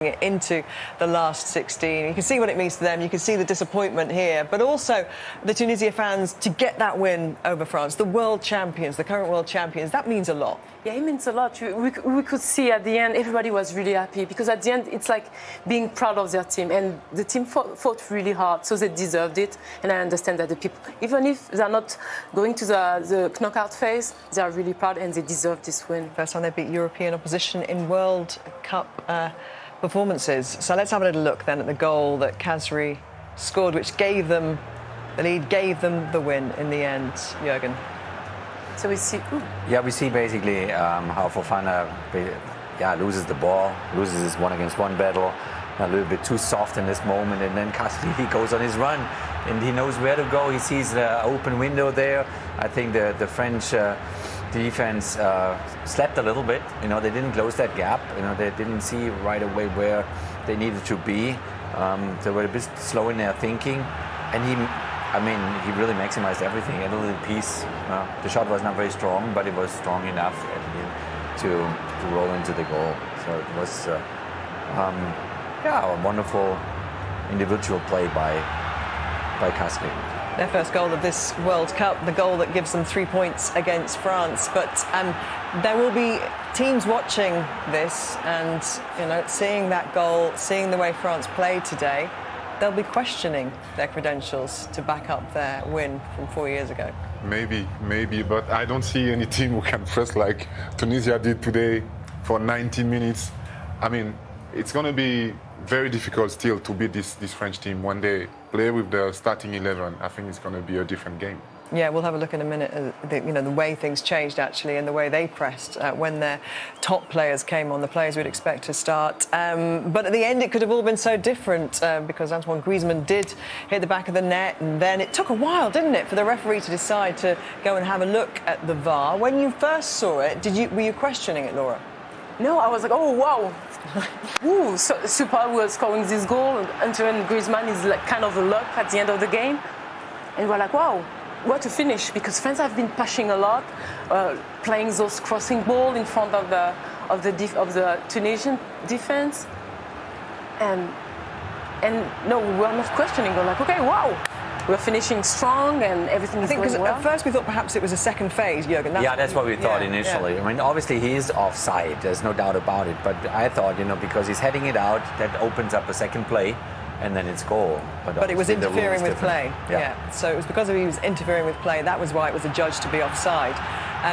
into the last 16. You can see what it means to them. You can see the disappointment here, but also the Tunisia fans to get that win over France, the world champions, the current world champions. That means a lot. Yeah, it means a lot. We could see at the end everybody was really happy because at the end it's like being proud of their team, and the team fought really hard, so they deserved it. And I understand that the people, even if they're not going to the knockout phase, they are really proud and they deserve this win. First time they beat European opposition in World Cup performances. So let's have a little look then at the goal that Khazri scored, which gave them the lead, gave them the win in the end, Jürgen. So we see... Yeah, we see basically how Fofana loses the ball, loses his one-against-one battle, a little bit too soft in this moment, and then Khazri, he goes on his run, and he knows where to go. He sees the open window there. I think the French defense slept a little bit. You know, they didn't close that gap. You know, they didn't see right away where they needed to be. They were a bit slow in their thinking, and he really maximized everything. A little piece. The shot was not very strong, but it was strong enough to roll into the goal. So it was a wonderful individual play by Khazri. Their first goal of this World Cup, the goal that gives them 3 points against France. But there will be teams watching this and, you know, seeing that goal, seeing the way France played today, they'll be questioning their credentials to back up their win from 4 years ago. Maybe, but I don't see any team who can press like Tunisia did today for 90 minutes. I mean, it's going to be very difficult still to beat this French team when they play with the starting 11. I think it's going to be a different game. Yeah, we'll have a look in a minute at the way things changed actually, and the way they pressed when their top players came on, the players we'd expect to start. But at the end, it could have all been so different because Antoine Griezmann did hit the back of the net, and then it took a while, didn't it, for the referee to decide to go and have a look at the VAR. When you first saw it, were you questioning it, Laura? No, I was like, oh wow, ooh, so Super was scoring this goal, and Antoine Griezmann is like kind of a luck at the end of the game, and we're like, wow, what a finish! Because France have been pushing a lot, playing those crossing ball in front of the Tunisian defense, and no, we were not questioning. We're like, okay, wow. We're finishing strong and everything is going well. At first we thought perhaps it was a second phase, Jürgen. That's what we thought initially. I mean, obviously he is offside, there's no doubt about it. But I thought, you know, because he's heading it out, that opens up a second play, and then it's goal. But it was interfering with play. Yeah. So it was because he was interfering with play. That was why it was adjudged to be offside.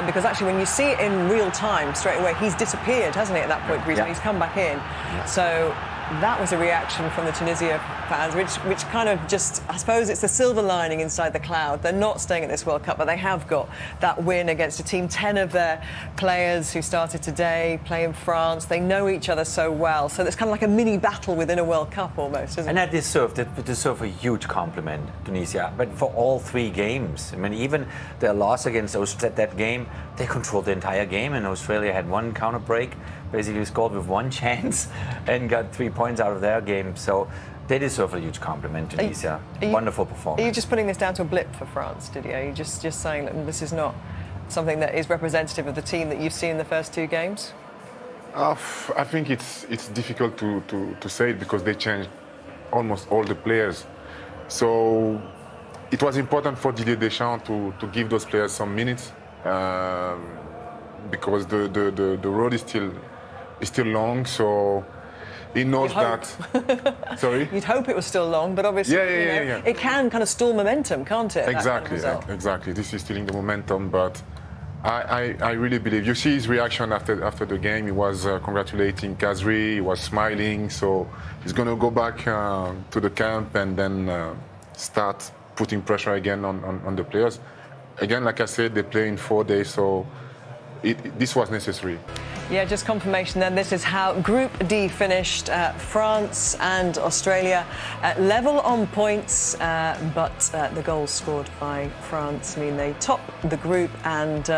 Because actually, when you see it in real time, straight away, he's disappeared, hasn't he, at that point, Griezmann? He's come back in. Yeah. So that was a reaction from the Tunisia fans, which kind of just, I suppose it's the silver lining inside the cloud. They're not staying at this World Cup, but they have got that win against a team. 10 of their players who started today play in France. They know each other so well. So it's kind of like a mini battle within a World Cup almost, isn't it? And that deserve a huge compliment, Tunisia. But for all 3 games, I mean, even their loss against Australia, that game, they controlled the entire game, and Australia had one counter break, basically scored with one chance and got 3 points out of their game. So they deserve a huge compliment, Tunisia. Wonderful performance. Are you just putting this down to a blip for France, Didier? Are you just saying that this is not something that is representative of the team that you've seen in the first 2 games? I think it's difficult to say it because they changed almost all the players. So it was important for Didier Deschamps to give those players some minutes because the road is still long. So he knows that. Sorry? You'd hope it was still long, but obviously it can kind of stall momentum, can't it? Exactly. This is stealing the momentum, but I really believe. You see his reaction after the game. He was congratulating Khazri. He was smiling. So he's going to go back to the camp and then start putting pressure again on the players. Again, like I said, they play in 4 days, so this was necessary. Yeah, just confirmation then. This is how Group D finished. France and Australia level on points, but the goals scored by France mean they top the group and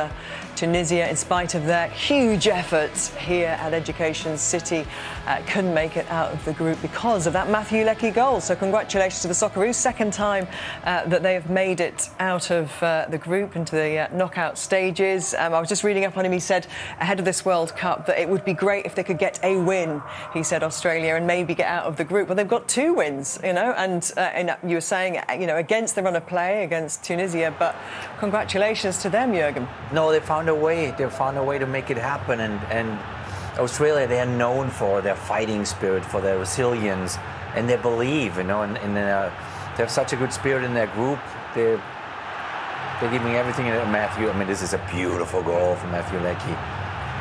Tunisia, in spite of their huge efforts here at Education City, couldn't make it out of the group because of that Matthew Leckie goal. So congratulations to the Socceroos, second time that they have made it out of the group into the knockout stages. I was just reading up on him. He said ahead of this World Cup that it would be great if they could get a win, he said, Australia, and maybe get out of the group. Well, they've got 2 wins, you know, and you were saying, you know, against the run of play against Tunisia, but congratulations to them, Jürgen. No, they found a way. They found a way to make it happen, and Australia, they are known for their fighting spirit, for their resilience, and they believe, you know, and they have such a good spirit in their group. They're giving everything to Matthew. I mean, this is a beautiful goal from Matthew Leckie.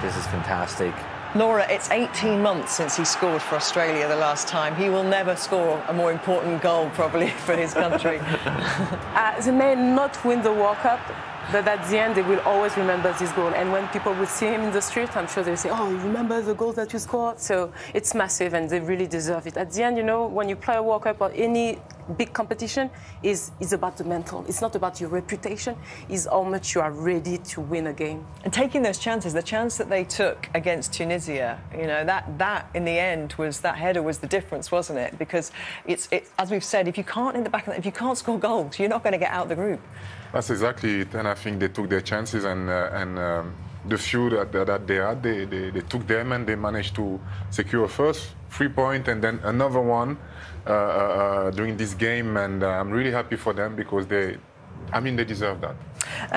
This is fantastic. Laura, it's 18 months since he scored for Australia the last time. He will never score a more important goal, probably, for his country. They may not win the World Cup, but at the end, they will always remember this goal. And when people will see him in the street, I'm sure they'll say, oh, you remember the goal that you scored? So it's massive, and they really deserve it. At the end, you know, when you play a World Cup or any big competition, is about the mental. It's not about your reputation. It's how much you are ready to win a game. And taking those chances, the chance that they took against Tunisia, you know, that in the end was, that header was the difference, wasn't it? Because it's as we've said, if you can't in the back of if you can't score goals, you're not going to get out of the group. That's exactly it, and I think they took their chances, and the few that they had, they took them, and they managed to secure first 3 points and then another one during this game, and I'm really happy for them because they deserve that.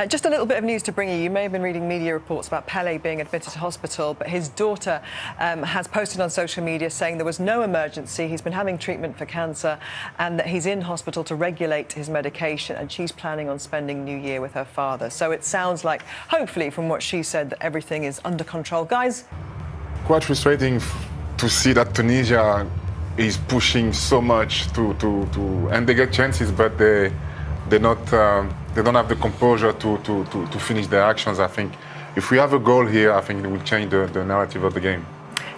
Just a little bit of news to bring you. You may have been reading media reports about Pele being admitted to hospital, but his daughter has posted on social media saying there was no emergency. He's been having treatment for cancer and that he's in hospital to regulate his medication, and she's planning on spending New Year with her father. So it sounds like, hopefully, from what she said, that everything is under control. Guys? Quite frustrating to see that Tunisia is pushing so much and they get chances, but they don't have the composure to finish their actions. I think if we have a goal here, I think it will change the narrative of the game.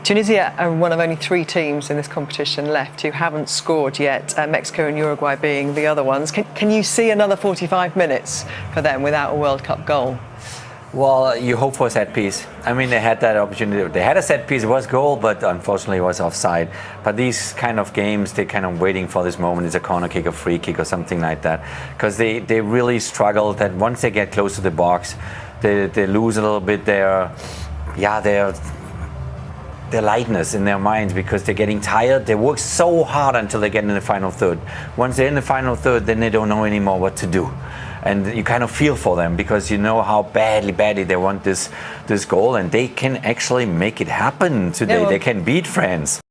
Tunisia are one of only 3 teams in this competition left who haven't scored yet, Mexico and Uruguay being the other ones. Can you see another 45 minutes for them without a World Cup goal? Well, you hope for a set piece. I mean, they had that opportunity. They had a set piece, it was goal, but unfortunately it was offside. But these kind of games, they're kind of waiting for this moment. It's a corner kick, a free kick or something like that. Because they really struggle that once they get close to the box, they lose a little bit their lightness in their minds because they're getting tired. They work so hard until they get in the final third. Once they're in the final third, then they don't know anymore what to do. And you kind of feel for them because you know how badly they want this goal, and they can actually make it happen today. Yeah, well, they can beat France.